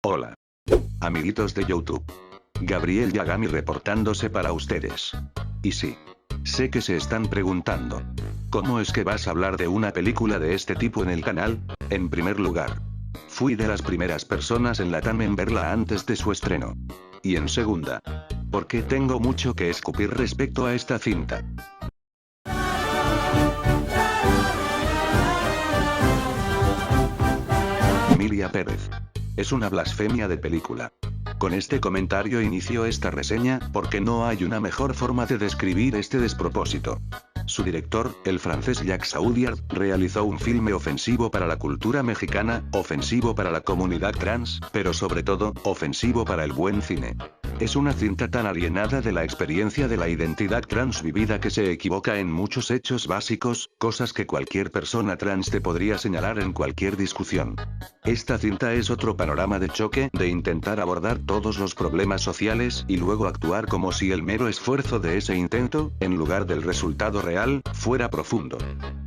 Hola, amiguitos de YouTube. Gabriel Yagami reportándose para ustedes. Y sí, sé que se están preguntando, ¿cómo es que vas a hablar de una película de este tipo en el canal? En primer lugar, fui de las primeras personas en Latam en verla antes de su estreno. Y en segunda, porque tengo mucho que escupir respecto a esta cinta. Emilia Pérez. Es una blasfemia de película. Con este comentario inicio esta reseña, porque no hay una mejor forma de describir este despropósito. Su director, el francés Jacques Audiard, realizó un filme ofensivo para la cultura mexicana, ofensivo para la comunidad trans, pero sobre todo, ofensivo para el buen cine. Es una cinta tan alienada de la experiencia de la identidad trans vivida que se equivoca en muchos hechos básicos, cosas que cualquier persona trans te podría señalar en cualquier discusión. Esta cinta es otro panorama de choque, de intentar abordar todos los problemas sociales y luego actuar como si el mero esfuerzo de ese intento, en lugar del resultado real, fuera profundo.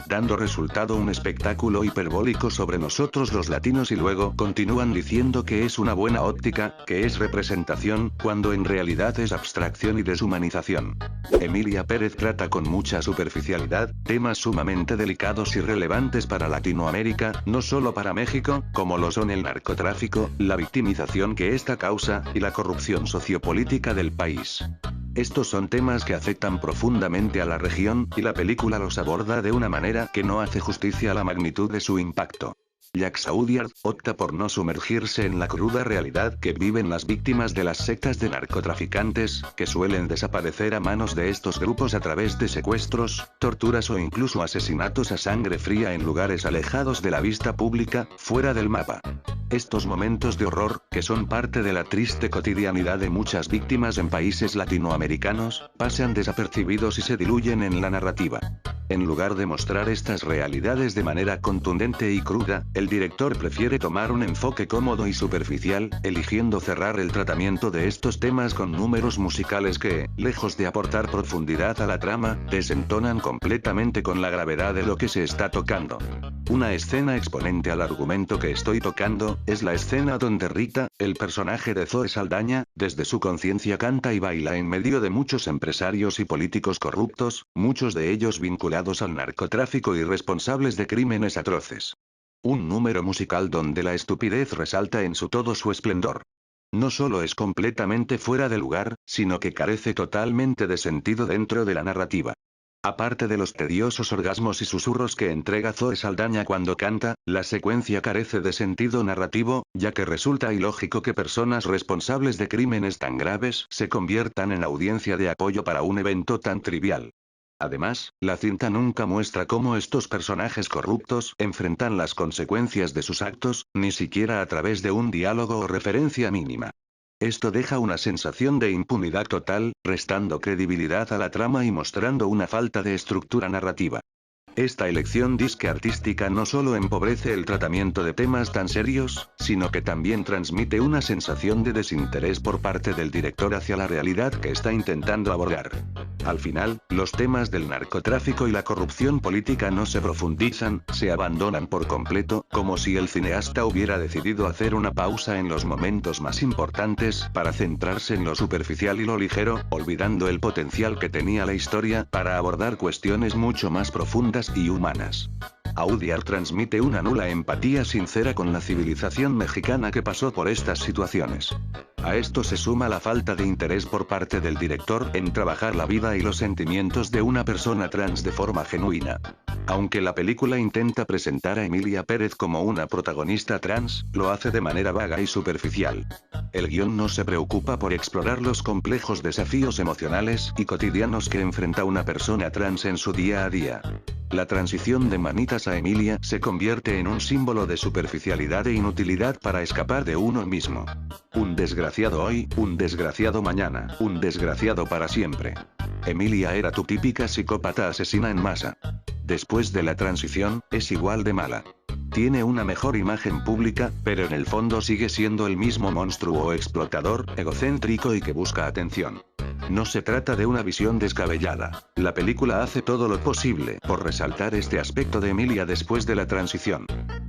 Dando resultado un espectáculo hiperbólico sobre nosotros los latinos y luego continúan diciendo que es una buena óptica, que es representación, cuando en realidad es abstracción y deshumanización. Emilia Pérez trata con mucha superficialidad, temas sumamente delicados y relevantes para Latinoamérica, no solo para México, como lo son el narcotráfico, la victimización que esta causa, y la corrupción sociopolítica del país. Estos son temas que afectan profundamente a la región, y la película los aborda de una manera que no hace justicia a la magnitud de su impacto. Jacques Audiard opta por no sumergirse en la cruda realidad que viven las víctimas de las sectas de narcotraficantes, que suelen desaparecer a manos de estos grupos a través de secuestros, torturas o incluso asesinatos a sangre fría en lugares alejados de la vista pública, fuera del mapa. Estos momentos de horror, que son parte de la triste cotidianidad de muchas víctimas en países latinoamericanos, pasan desapercibidos y se diluyen en la narrativa. En lugar de mostrar estas realidades de manera contundente y cruda, el director prefiere tomar un enfoque cómodo y superficial, eligiendo cerrar el tratamiento de estos temas con números musicales que, lejos de aportar profundidad a la trama, desentonan completamente con la gravedad de lo que se está tocando. Una escena exponente al argumento que estoy tocando, es la escena donde Rita, el personaje de Zoe Saldaña, desde su conciencia canta y baila en medio de muchos empresarios y políticos corruptos, muchos de ellos vinculados al narcotráfico y responsables de crímenes atroces. Un número musical donde la estupidez resalta en todo su esplendor. No solo es completamente fuera de lugar, sino que carece totalmente de sentido dentro de la narrativa. Aparte de los tediosos orgasmos y susurros que entrega Zoe Saldaña cuando canta, la secuencia carece de sentido narrativo, ya que resulta ilógico que personas responsables de crímenes tan graves se conviertan en audiencia de apoyo para un evento tan trivial. Además, la cinta nunca muestra cómo estos personajes corruptos enfrentan las consecuencias de sus actos, ni siquiera a través de un diálogo o referencia mínima. Esto deja una sensación de impunidad total, restando credibilidad a la trama y mostrando una falta de estructura narrativa. Esta elección disque artística no solo empobrece el tratamiento de temas tan serios, sino que también transmite una sensación de desinterés por parte del director hacia la realidad que está intentando abordar. Al final, los temas del narcotráfico y la corrupción política no se profundizan, se abandonan por completo, como si el cineasta hubiera decidido hacer una pausa en los momentos más importantes, para centrarse en lo superficial y lo ligero, olvidando el potencial que tenía la historia para abordar cuestiones mucho más profundas y humanas. Audiard transmite una nula empatía sincera con la civilización mexicana que pasó por estas situaciones. A esto se suma la falta de interés por parte del director en trabajar la vida y los sentimientos de una persona trans de forma genuina. Aunque la película intenta presentar a Emilia Pérez como una protagonista trans, lo hace de manera vaga y superficial. El guión no se preocupa por explorar los complejos desafíos emocionales y cotidianos que enfrenta una persona trans en su día a día. La transición de Manitas a Emilia se convierte en un símbolo de superficialidad e inutilidad para escapar de uno mismo. Un desgraciado hoy, un desgraciado mañana, un desgraciado para siempre. Emilia era tu típica psicópata asesina en masa. Después de la transición, es igual de mala. Tiene una mejor imagen pública, pero en el fondo sigue siendo el mismo monstruo explotador, egocéntrico y que busca atención. No se trata de una visión descabellada. La película hace todo lo posible por resaltar este aspecto de Emilia después de la transición.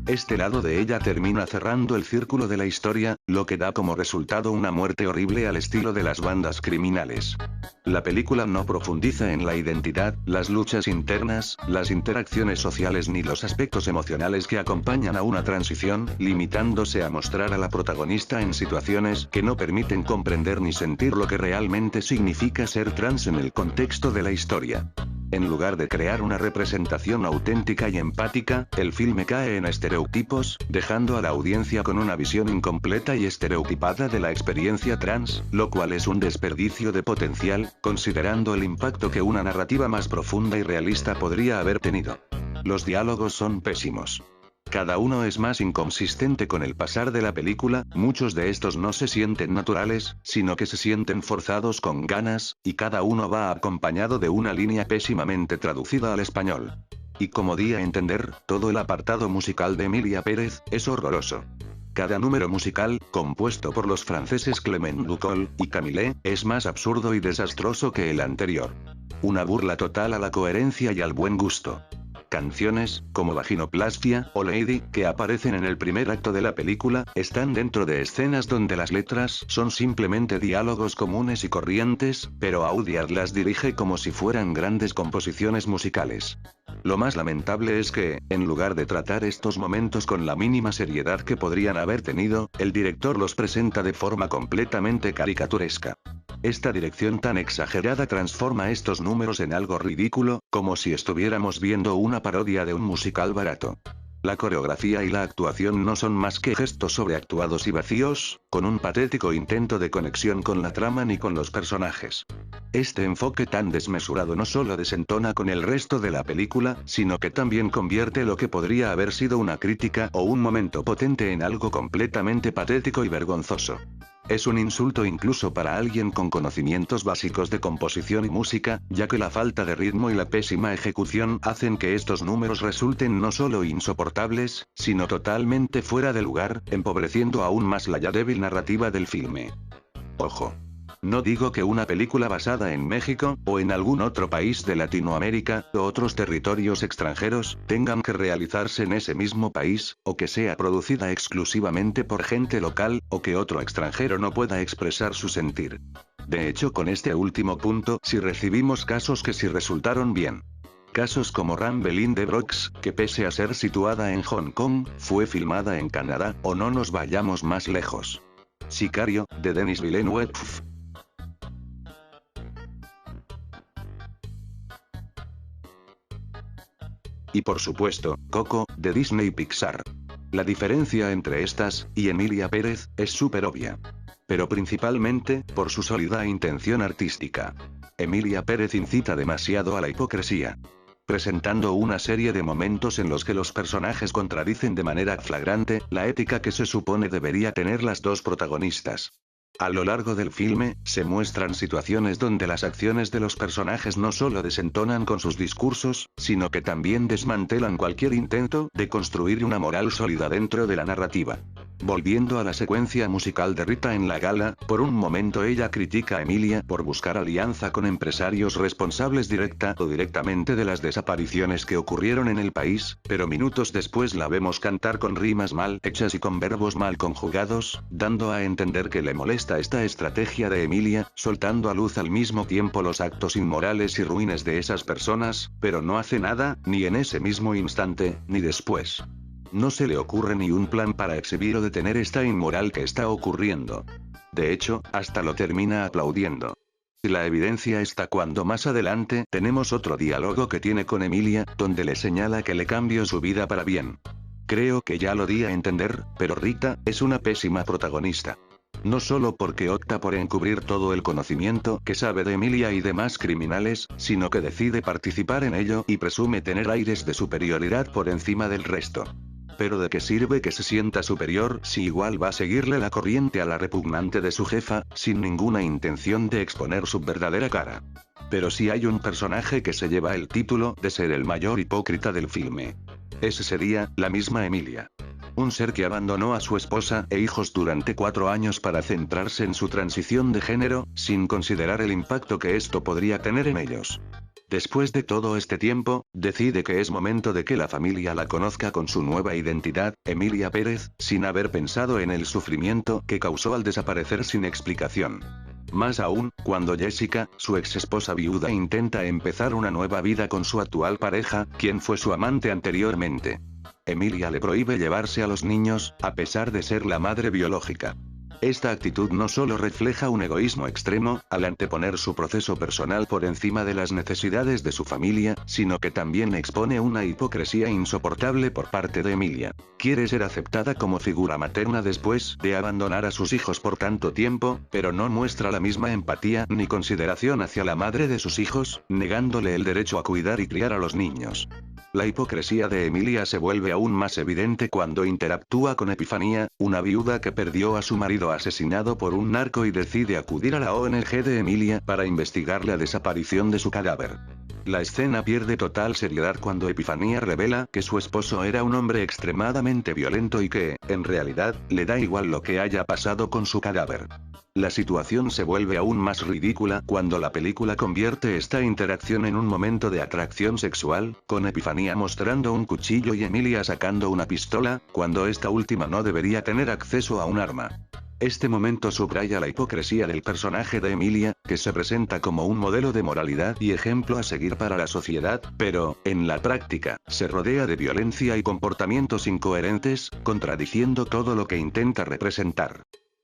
Este lado de ella termina cerrando el círculo de la historia, lo que da como resultado una muerte horrible al estilo de las bandas criminales. La película no profundiza en la identidad, las luchas internas, las interacciones sociales ni los aspectos emocionales que acompañan a una transición, limitándose a mostrar a la protagonista en situaciones que no permiten comprender ni sentir lo que realmente significa ser trans en el contexto de la historia. En lugar de crear una representación auténtica y empática, el filme cae en estereotipos, dejando a la audiencia con una visión incompleta y estereotipada de la experiencia trans, lo cual es un desperdicio de potencial, considerando el impacto que una narrativa más profunda y realista podría haber tenido. Los diálogos son pésimos. Cada uno es más inconsistente con el pasar de la película, muchos de estos no se sienten naturales, sino que se sienten forzados con ganas, y cada uno va acompañado de una línea pésimamente traducida al español. Y como di a entender, todo el apartado musical de Emilia Pérez es horroroso. Cada número musical, compuesto por los franceses Clement Ducol y Camille, es más absurdo y desastroso que el anterior. Una burla total a la coherencia y al buen gusto. Canciones, como Vaginoplastia o Lady, que aparecen en el primer acto de la película, están dentro de escenas donde las letras son simplemente diálogos comunes y corrientes, pero Audiard las dirige como si fueran grandes composiciones musicales. Lo más lamentable es que, en lugar de tratar estos momentos con la mínima seriedad que podrían haber tenido, el director los presenta de forma completamente caricaturesca. Esta dirección tan exagerada transforma estos números en algo ridículo, como si estuviéramos viendo una parodia de un musical barato. La coreografía y la actuación no son más que gestos sobreactuados y vacíos, con un patético intento de conexión con la trama ni con los personajes. Este enfoque tan desmesurado no solo desentona con el resto de la película, sino que también convierte lo que podría haber sido una crítica o un momento potente en algo completamente patético y vergonzoso. Es un insulto incluso para alguien con conocimientos básicos de composición y música, ya que la falta de ritmo y la pésima ejecución hacen que estos números resulten no solo insoportables, sino totalmente fuera de lugar, empobreciendo aún más la ya débil narrativa del filme. Ojo. No digo que una película basada en México, o en algún otro país de Latinoamérica, o otros territorios extranjeros, tengan que realizarse en ese mismo país, o que sea producida exclusivamente por gente local, o que otro extranjero no pueda expresar su sentir. De hecho, con este último punto, sí recibimos casos que sí resultaron bien. Casos como Rumble in the Bronx, que pese a ser situada en Hong Kong, fue filmada en Canadá, o no nos vayamos más lejos. Sicario, de Denis Villeneuve. Y por supuesto, Coco, de Disney Pixar. La diferencia entre estas, y Emilia Pérez, es súper obvia. Pero principalmente, por su sólida intención artística. Emilia Pérez incita demasiado a la hipocresía. Presentando una serie de momentos en los que los personajes contradicen de manera flagrante la ética que se supone debería tener las dos protagonistas. A lo largo del filme, se muestran situaciones donde las acciones de los personajes no solo desentonan con sus discursos, sino que también desmantelan cualquier intento de construir una moral sólida dentro de la narrativa. Volviendo a la secuencia musical de Rita en la gala, por un momento ella critica a Emilia por buscar alianza con empresarios responsables directa o directamente de las desapariciones que ocurrieron en el país, pero minutos después la vemos cantar con rimas mal hechas y con verbos mal conjugados, dando a entender que le molesta esta estrategia de Emilia, soltando a luz al mismo tiempo los actos inmorales y ruines de esas personas, pero no hace nada, ni en ese mismo instante, ni después. No se le ocurre ni un plan para exhibir o detener esta inmoral que está ocurriendo. De hecho, hasta lo termina aplaudiendo. Y la evidencia está cuando más adelante tenemos otro diálogo que tiene con Emilia, donde le señala que le cambió su vida para bien. Creo que ya lo di a entender, pero Rita es una pésima protagonista. No solo porque opta por encubrir todo el conocimiento que sabe de Emilia y demás criminales, sino que decide participar en ello y presume tener aires de superioridad por encima del resto. Pero ¿de qué sirve que se sienta superior si igual va a seguirle la corriente a la repugnante de su jefa, sin ninguna intención de exponer su verdadera cara? Pero sí hay un personaje que se lleva el título de ser el mayor hipócrita del filme. Ese sería, la misma Emilia. Un ser que abandonó a su esposa e hijos durante 4 años para centrarse en su transición de género, sin considerar el impacto que esto podría tener en ellos. Después de todo este tiempo, decide que es momento de que la familia la conozca con su nueva identidad, Emilia Pérez, sin haber pensado en el sufrimiento que causó al desaparecer sin explicación. Más aún, cuando Jessica, su ex esposa viuda, intenta empezar una nueva vida con su actual pareja, quien fue su amante anteriormente. Emilia le prohíbe llevarse a los niños, a pesar de ser la madre biológica. Esta actitud no solo refleja un egoísmo extremo, al anteponer su proceso personal por encima de las necesidades de su familia, sino que también expone una hipocresía insoportable por parte de Emilia. Quiere ser aceptada como figura materna después de abandonar a sus hijos por tanto tiempo, pero no muestra la misma empatía ni consideración hacia la madre de sus hijos, negándole el derecho a cuidar y criar a los niños. La hipocresía de Emilia se vuelve aún más evidente cuando interactúa con Epifanía, una viuda que perdió a su marido asesinado por un narco y decide acudir a la ONG de Emilia para investigar la desaparición de su cadáver. La escena pierde total seriedad cuando Epifanía revela que su esposo era un hombre extremadamente violento y que, en realidad, le da igual lo que haya pasado con su cadáver. La situación se vuelve aún más ridícula cuando la película convierte esta interacción en un momento de atracción sexual, con Epifanía mostrando un cuchillo y Emilia sacando una pistola, cuando esta última no debería tener acceso a un arma. Este momento subraya la hipocresía del personaje de Emilia, que se presenta como un modelo de moralidad y ejemplo a seguir para la sociedad, pero, en la práctica, se rodea de violencia y comportamientos incoherentes, contradiciendo todo lo que intenta representar.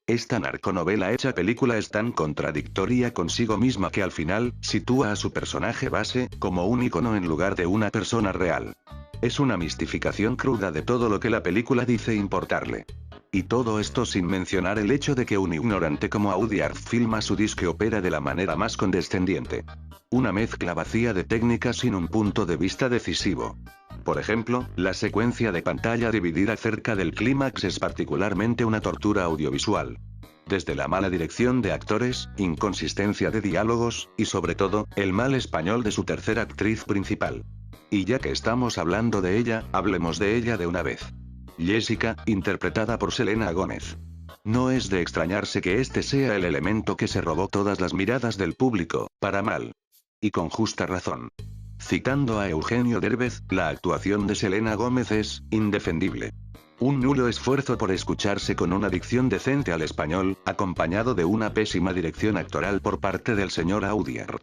Esta narconovela hecha película es tan contradictoria consigo misma que al final, sitúa a su personaje base, como un icono en lugar de una persona real. Es una mistificación cruda de todo lo que la película dice importarle. Y todo esto sin mencionar el hecho de que un ignorante como Audiard filma su disque opera de la manera más condescendiente. Una mezcla vacía de técnicas sin un punto de vista decisivo. Por ejemplo, la secuencia de pantalla dividida cerca del clímax es particularmente una tortura audiovisual. Desde la mala dirección de actores, inconsistencia de diálogos, y sobre todo, el mal español de su tercera actriz principal. Y ya que estamos hablando de ella, hablemos de ella de una vez. Jessica, interpretada por Selena Gómez. No es de extrañarse que este sea el elemento que se robó todas las miradas del público, para mal. Y con justa razón. Citando a Eugenio Derbez, la actuación de Selena Gómez es indefendible. Un nulo esfuerzo por escucharse con una dicción decente al español, acompañado de una pésima dirección actoral por parte del señor Audiard.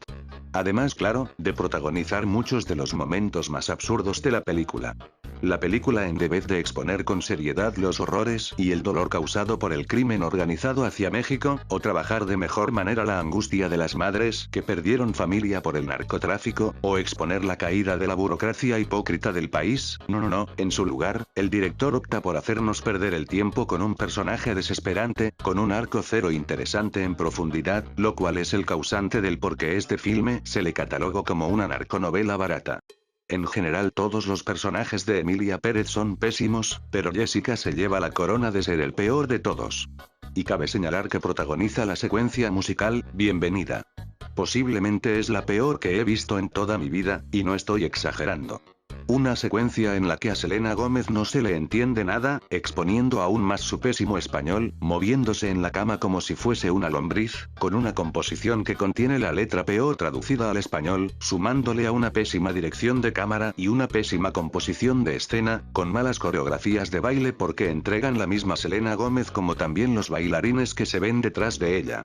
Además, claro, de protagonizar muchos de los momentos más absurdos de la película. La película, en vez de exponer con seriedad los horrores y el dolor causado por el crimen organizado hacia México, o trabajar de mejor manera la angustia de las madres que perdieron familia por el narcotráfico, o exponer la caída de la burocracia hipócrita del país, no, en su lugar, el director opta por hacernos perder el tiempo con un personaje desesperante, con un arco cero interesante en profundidad, lo cual es el causante del por qué este filme se le catalogó como una narconovela barata. En general todos los personajes de Emilia Pérez son pésimos, pero Jessica se lleva la corona de ser el peor de todos. Y cabe señalar que protagoniza la secuencia musical, Bienvenida. Posiblemente es la peor que he visto en toda mi vida, y no estoy exagerando. Una secuencia en la que a Selena Gómez no se le entiende nada, exponiendo aún más su pésimo español, moviéndose en la cama como si fuese una lombriz, con una composición que contiene la letra peor traducida al español, sumándole a una pésima dirección de cámara y una pésima composición de escena, con malas coreografías de baile porque entregan la misma Selena Gómez como también los bailarines que se ven detrás de ella.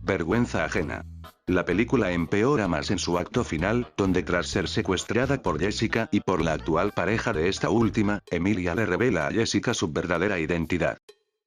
Vergüenza ajena. La película empeora más en su acto final, donde tras ser secuestrada por Jessica y por la actual pareja de esta última, Emilia le revela a Jessica su verdadera identidad.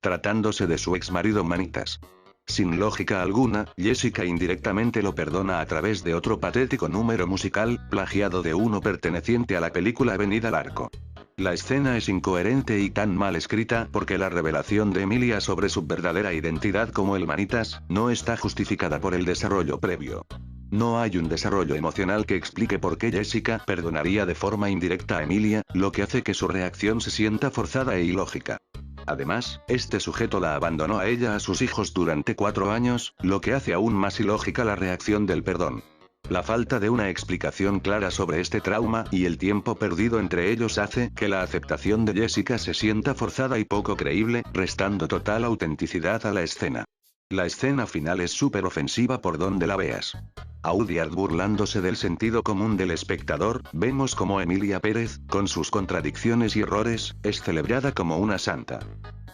Tratándose de su ex marido Manitas. Sin lógica alguna, Jessica indirectamente lo perdona a través de otro patético número musical, plagiado de uno perteneciente a la película Avenida Larco. La escena es incoherente y tan mal escrita porque la revelación de Emilia sobre su verdadera identidad como el Manitas, no está justificada por el desarrollo previo. No hay un desarrollo emocional que explique por qué Jessica perdonaría de forma indirecta a Emilia, lo que hace que su reacción se sienta forzada e ilógica. Además, este sujeto la abandonó a ella y a sus hijos durante 4 años, lo que hace aún más ilógica la reacción del perdón. La falta de una explicación clara sobre este trauma y el tiempo perdido entre ellos hace que la aceptación de Jessica se sienta forzada y poco creíble, restando total autenticidad a la escena. La escena final es súper ofensiva por donde la veas. Audiard burlándose del sentido común del espectador, vemos como Emilia Pérez, con sus contradicciones y errores, es celebrada como una santa.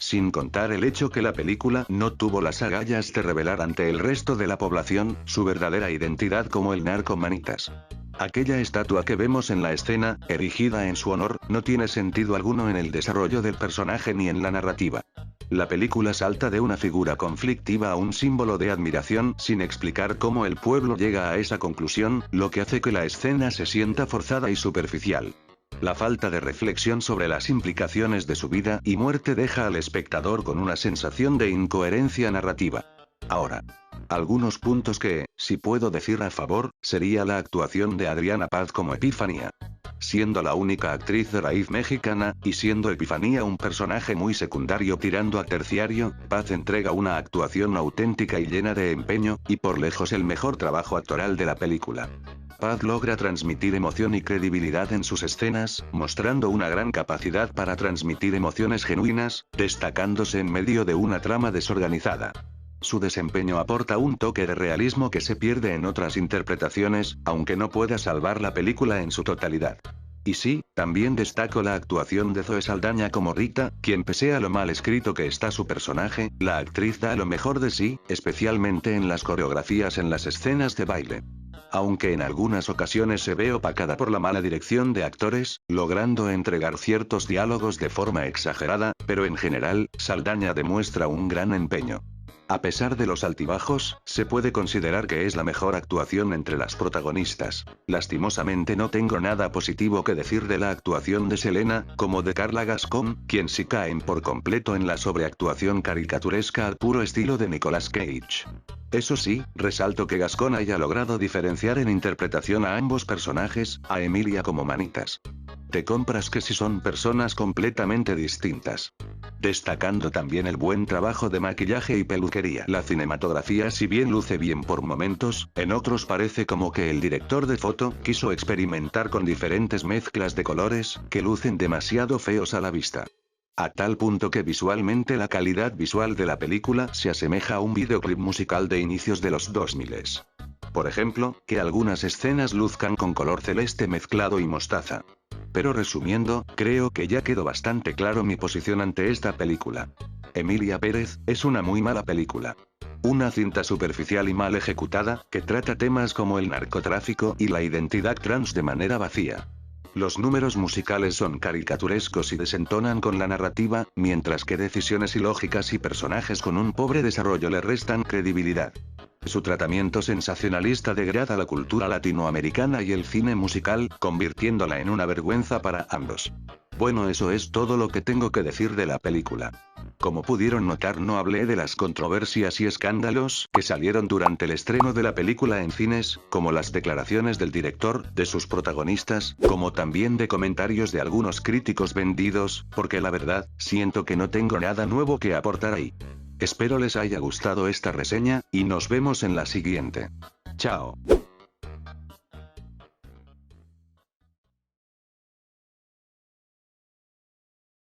Sin contar el hecho que la película no tuvo las agallas de revelar ante el resto de la población, su verdadera identidad como el narco Manitas. Aquella estatua que vemos en la escena, erigida en su honor, no tiene sentido alguno en el desarrollo del personaje ni en la narrativa. La película salta de una figura conflictiva a un símbolo de admiración, sin explicar cómo el pueblo llega a esa conclusión, lo que hace que la escena se sienta forzada y superficial. La falta de reflexión sobre las implicaciones de su vida y muerte deja al espectador con una sensación de incoherencia narrativa. Ahora, algunos puntos que, si puedo decir a favor, sería la actuación de Adriana Paz como Epifanía. Siendo la única actriz de raíz mexicana, y siendo Epifanía un personaje muy secundario tirando a terciario, Paz entrega una actuación auténtica y llena de empeño, y por lejos el mejor trabajo actoral de la película. Paz logra transmitir emoción y credibilidad en sus escenas, mostrando una gran capacidad para transmitir emociones genuinas, destacándose en medio de una trama desorganizada. Su desempeño aporta un toque de realismo que se pierde en otras interpretaciones, aunque no pueda salvar la película en su totalidad. Y sí, también destaco la actuación de Zoe Saldaña como Rita, quien pese a lo mal escrito que está su personaje, la actriz da lo mejor de sí, especialmente en las coreografías en las escenas de baile. Aunque en algunas ocasiones se ve opacada por la mala dirección de actores, logrando entregar ciertos diálogos de forma exagerada, pero en general, Saldaña demuestra un gran empeño. A pesar de los altibajos, se puede considerar que es la mejor actuación entre las protagonistas. Lastimosamente no tengo nada positivo que decir de la actuación de Selena, como de Carla Gascón, quien sí caen por completo en la sobreactuación caricaturesca al puro estilo de Nicolas Cage. Eso sí, resalto que Gascón haya logrado diferenciar en interpretación a ambos personajes, a Emilia como Manitas. Te compras que sí son personas completamente distintas. Destacando también el buen trabajo de maquillaje y peluquería. La cinematografía si bien luce bien por momentos, en otros parece como que el director de foto quiso experimentar con diferentes mezclas de colores, que lucen demasiado feos a la vista. A tal punto que visualmente la calidad visual de la película se asemeja a un videoclip musical de inicios de los 2000. Por ejemplo, que algunas escenas luzcan con color celeste mezclado y mostaza. Pero resumiendo, creo que ya quedó bastante claro mi posición ante esta película. Emilia Pérez, es una muy mala película. Una cinta superficial y mal ejecutada, que trata temas como el narcotráfico y la identidad trans de manera vacía. Los números musicales son caricaturescos y desentonan con la narrativa, mientras que decisiones ilógicas y personajes con un pobre desarrollo le restan credibilidad. Su tratamiento sensacionalista degrada la cultura latinoamericana y el cine musical, convirtiéndola en una vergüenza para ambos. Bueno, eso es todo lo que tengo que decir de la película. Como pudieron notar, no hablé de las controversias y escándalos que salieron durante el estreno de la película en cines, como las declaraciones del director, de sus protagonistas, como también de comentarios de algunos críticos vendidos, porque la verdad, siento que no tengo nada nuevo que aportar ahí. Espero les haya gustado esta reseña, y nos vemos en la siguiente. Chao.